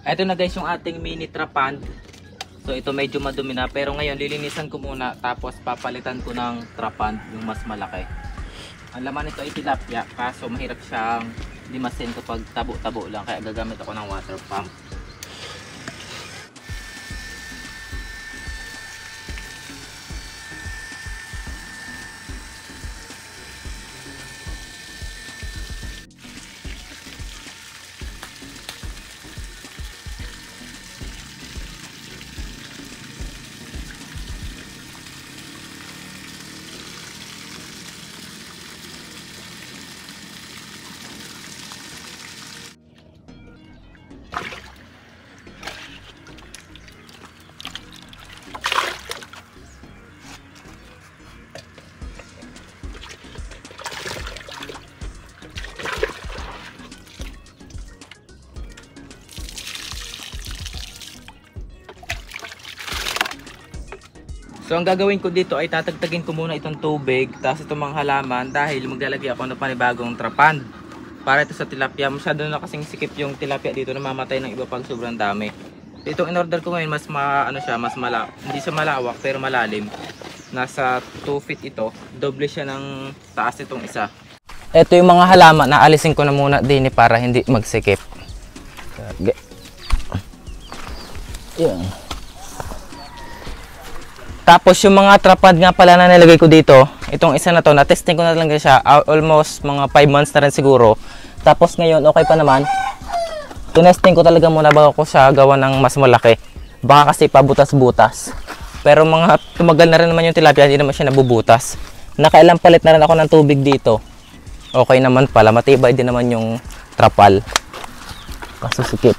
Ito na guys yung ating mini trapand. So ito medyo madumi na, pero ngayon lilinisan ko muna tapos papalitan ko ng trapand yung mas malaki. Ang laman nito ay tilapia, kaso mahirap siyang limasin kapag tabo-tabo lang, kaya gagamit ako ng water pump. So ang gagawin ko dito ay tatagtagin ko muna itong tubig, tapos itong mga halaman, dahil maglalagay ako ng panibagong trapand para ito sa tilapia. Masyado na kasing sikip yung tilapia dito, namamatay ng iba pag sobrang dami. Itong in-order ko ngayon mas hindi siya malawak pero malalim. Nasa 2 feet ito, doble siya ng taas itong isa. Ito yung mga halaman, naalisin ko na muna din para hindi magsikip. Yan. Tapos yung mga trapand nga pala na nilagay ko dito, itong isa na to, na-testing ko na lang siya almost mga 5 months na rin siguro. Tapos ngayon okay pa naman. Tinesting ko talaga muna bago ko siya gawa ng mas malaki. Baka kasi pabutas-butas. Pero mga tumagal na rin naman yung tilapia, hindi naman siya nabubutas. Nakailang palit na rin ako ng tubig dito. Okay naman pala, matibay din naman yung trapal. Kaso sikip.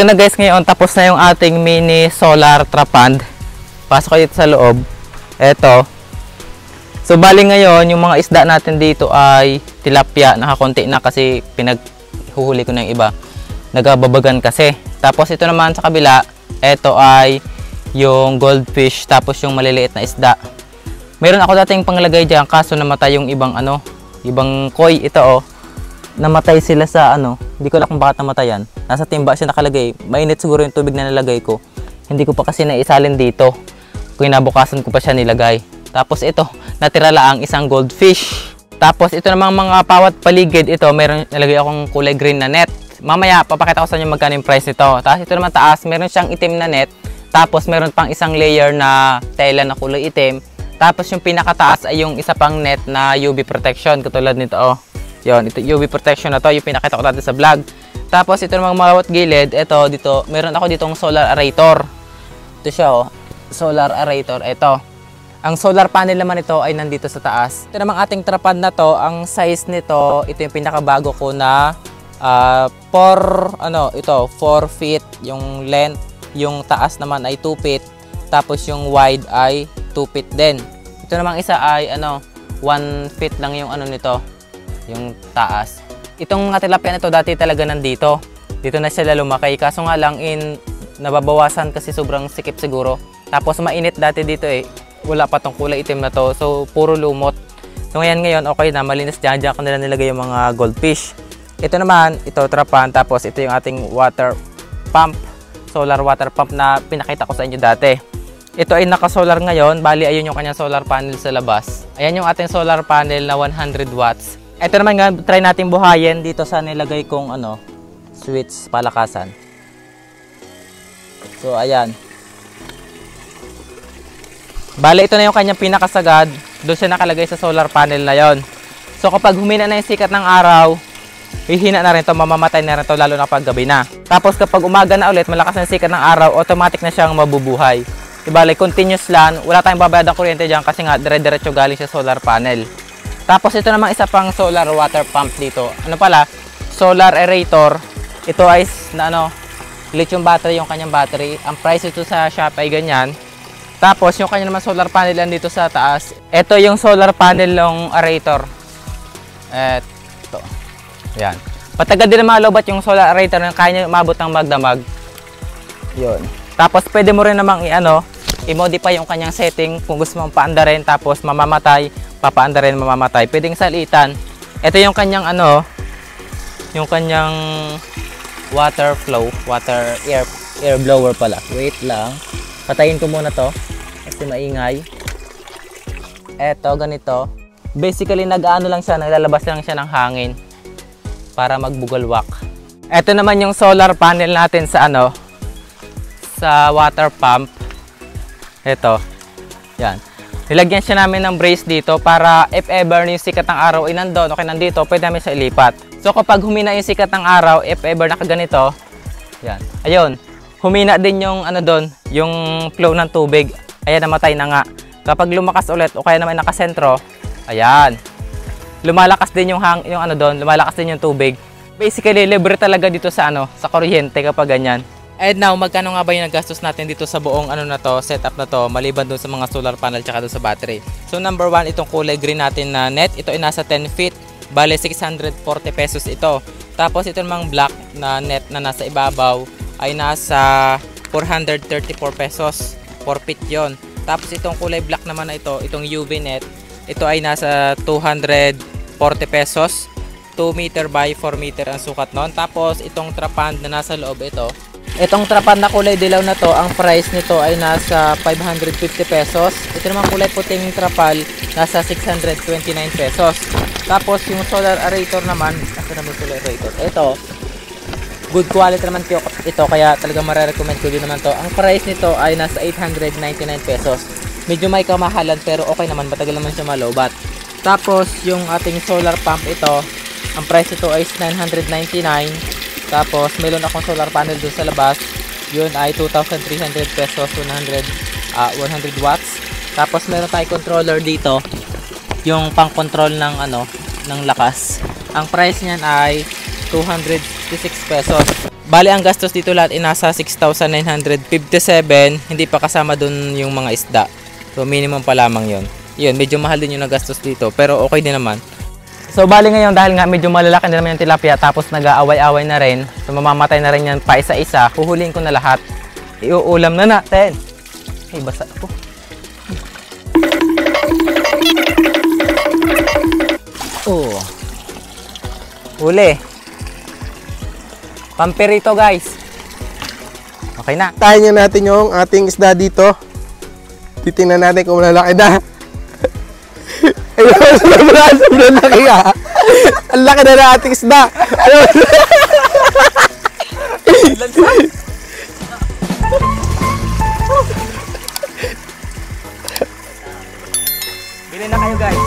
ito na guys, ngayon tapos na yung ating mini solar trapand. Pasok kayo dito sa loob. Eto. So bali ngayon, yung mga isda natin dito ay tilapia. Nakakunti na kasi pinaghuhuli ko na yung iba. Nagababagan kasi. Tapos ito naman sa kabila, eto ay yung goldfish, tapos yung maliliit na isda. Meron ako dating panglagay dyan, kaso namatay yung ibang ibang koi. Ito namatay sila sa hindi ko alam kung bakit namatayan. Nasa timba siya nakalagay. Mainit siguro yung tubig na nilagay ko. Hindi ko pa kasi naisalin dito. Kinabukasan ko pa siya nilagay. Tapos ito, natira lang isang goldfish. Tapos ito namang mga pawat paligid, ito meron nilagay akong kulay green na net. Mamaya papakita ko sa inyo magkano yung price nito. Tapos ito naman taas, meron siyang itim na net. Tapos meron pang isang layer na tela na kulay itim. Tapos yung pinakataas ay yung isa pang net na UV protection katulad nito. Yon, ito UV protection na to, yung pinakita ko dati sa vlog. Tapos ito namang mawat gilid, ito dito, meron ako ditong solar aerator. Ito siya solar aerator, ito. Ang solar panel naman ito ay nandito sa taas. Ito namang ating trapad na to, ang size nito, ito yung pinakabago ko na 4 feet yung length, yung taas naman ay 2 feet, tapos yung wide ay 2 feet din. Ito namang isa ay 1 feet lang yung nito, yung taas. Itong tilapia nito dati talaga nandito. Dito na sila lumaki, kaso nga lang nababawasan kasi sobrang sikip siguro. Tapos mainit dati dito wala pa tong kulay itim na to, so puro lumot. So ngayon okay na, malinis dyan ko nila nilagay yung mga goldfish. Ito naman, ito trapan, tapos ito yung ating water pump, solar water pump na pinakita ko sa inyo dati. Ito ay naka-solar ngayon, bali ayun yung kanyang solar panel sa labas. Ayan yung ating solar panel na 100 watts. Ito naman nga, try natin buhayin dito sa nilagay kong switch palakasan. So ayan. Bale, ito na yung kanyang pinakasagad. Doon siya nakalagay sa solar panel na yon. So kapag humina na yung sikat ng araw, hihina na rin to, mamamatay na rin to, lalo na pag gabi na. Tapos kapag umaga na ulit, malakas na yung sikat ng araw, automatic na siyang mabubuhay. Bale, continuous lang, wala tayong babayad ng kuryente dyan kasi nga dire-diretso galing sa solar panel. Tapos ito namang isa pang solar water pump dito. Solar aerator. Ito ay lithium battery yung kanyang battery. Ang price ito sa Shopee ay ganyan. Tapos yung kanya naman solar panel lang dito sa taas. Ito yung solar panel ng aerator. Ito. Yan. Patagal din naman lobat yung solar aerator na kaya niya umabot ng magdamag. Yun. Tapos pwede mo rin namang i-modify yung kanyang setting kung gusto mong paandarin tapos mamamatay, papaandarin, mamamatay. Pwedeng salitan. Ito yung kanyang yung kanyang water flow, air blower pala. Wait lang. Patayin ko muna to kasi maingay. Eto, ganito. Basically, nag-ano lang siya, naglalabas lang siya ng hangin para magbugalwak. Eto naman yung solar panel natin sa sa water pump. Eto. Yan. Nilagyan siya namin ng brace dito para if ever yung sikat ng araw ay nandun, okay, nandito, pwede namin siya ilipat. So kapag humina yung sikat ng araw, if ever nakaganito, yan. Ayun. Humina din yung doon, yung flow ng tubig. Ayan, namatay na nga. Kapag lumakas ulit o kaya naman nakasentro, ayan. Lumalakas din yung doon, lumalakas din yung tubig. Basically, libre talaga dito sa sa kuryente kapag ganyan. And now, magkano nga ba yung nagastos natin dito sa buong setup na to, maliban doon sa mga solar panel tsaka doon sa battery. So number 1, itong kulay green natin na net, ito ay nasa 10 feet, bale 640 pesos ito. Tapos ito namang black na net na nasa ibabaw ay nasa 434 pesos, 4 feet yon. Tapos itong kulay black naman na ito, itong UV net, ito ay nasa 240 pesos, 2 meter by 4 meter ang sukat noon. Tapos itong trapand na nasa loob itong trapand na kulay dilaw na to, ang price nito ay nasa 550 pesos. Ito naman kulay puting trapal, nasa 629 pesos. Tapos yung solar aerator naman, ito naman solar aerator. Ito, good quality naman ito, kaya talagang marirecommend ko din naman to. Ang price nito ay nasa 899 pesos. Medyo may kamahalan pero okay naman, matagal naman siya malobat. Tapos yung ating solar pump ito, ang price nito ay 999. Tapos meron akong solar panel doon sa labas. Yun ay 2,300 pesos, 100 watts. Tapos meron tayong controller dito, yung pang-control ng lakas. Ang price niyan ay 256 pesos. Bali, ang gastos dito lahat ay nasa 6,957. Hindi pa kasama dun yung mga isda. So, minimum pa lamang yun. Yun, medyo mahal din yung nagastos dito. Pero okay din naman. So, bali ngayon, dahil nga medyo malalaki na naman yung tilapia, tapos nag-aaway-away na rin, so mamamatay na rin yan pa isa-isa, huhuliin ko na lahat. Iuulam na natin. Ay, basa ako. Oh. Huli. Pampirito, guys. Okay na. Tayin natin yung ating isda dito. Titingnan natin kung malalaki na. Ayun, sobrang laki nga. Ang laki na ng ating isda. Bili na kayo, guys.